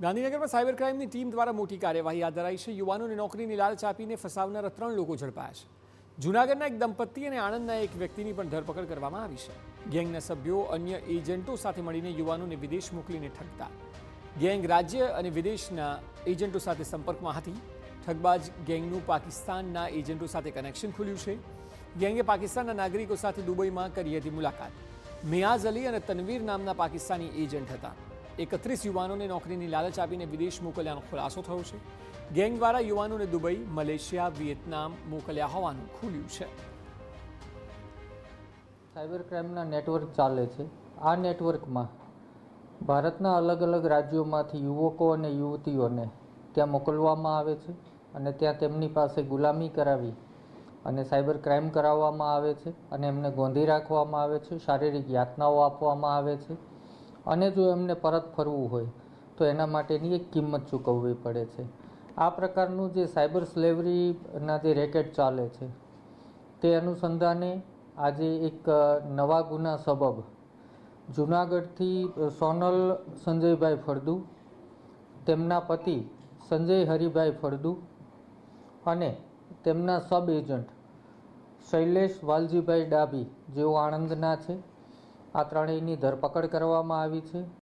ગાંધીનગરમાં cyber ક્રાઇમની team દ્વારા મોટી કાર્યવાહી હાથ ધરાઈ છે। યુવાનોને નોકરીની લાલચ આપીને ફસાવનારા 3 લોકો ઝડપાયા છે। જૂનાગઢના એક દંપતી અને આણંદના એક વ્યક્તિની પણ ધરપકડ કરવામાં આવી છે। ગેંગના સભ્યો અન્ય એજન્ટો સાથે મળીને યુવાનોને વિદેશ મોકલીને ઠગતા। ગેંગ રાજ્ય અને વિદેશના એજન્ટો સાથે સંપર્કમાં હતી। ઠગબાજ ગેંગનું પાકિસ્તાનના એજન્ટો સાથે કનેક્શન ખુલ્યું છે। ગેંગે પાકિસ્તાનના નાગરિકો સાથે દુબઈમાં કરી હતી મુલાકાત। મિયાઝ અલી અને તનવીર નામના પાકિસ્તાની એજન્ટ હતા। 31 યુવાનોને નોકરીની લાલચ આપીને વિદેશ મોકલ્યાનો ખુલાસો થયો છે। ગેંગ દ્વારા યુવાનોને દુબઈ, મલેશિયા, વિયેતનામ મોકલ્યા હોવાનું ખુલ્યું છે। સાયબર ક્રાઇમના નેટવર્ક ચાલે છે। આ નેટવર્કમાં ભારતના અલગ અલગ રાજ્યોમાંથી યુવકો અને યુવતીઓને ત્યાં મોકલવામાં આવે છે અને ત્યાં તેમની પાસે ગુલામી કરાવી અને સાયબર ક્રાઇમ કરાવવામાં આવે છે અને એમને ગોંધી રાખવામાં આવે છે, શારીરિક યાતનાઓ આપવામાં આવે છે અને જો એમને પરત ફરવું હોય તો એના માટેની એક કિંમત ચૂકવવી પડે છે। આ પ્રકારનું જે સાયબર સ્લેવરીના જે રેકેટ ચાલે છે તે અનુસંધાને આજે એક નવા ગુના સબબ જૂનાગઢથી સોનલ સંજયભાઈ ફળદુ, તેમના પતિ સંજય હરિભાઈ ફળદુ અને તેમના સબ એજન્ટ શૈલેષ વાલજીભાઈ ડાભી જેઓ આણંદના છે, આ ત્રણેયની ધરપકડ કરવામાં આવી છે।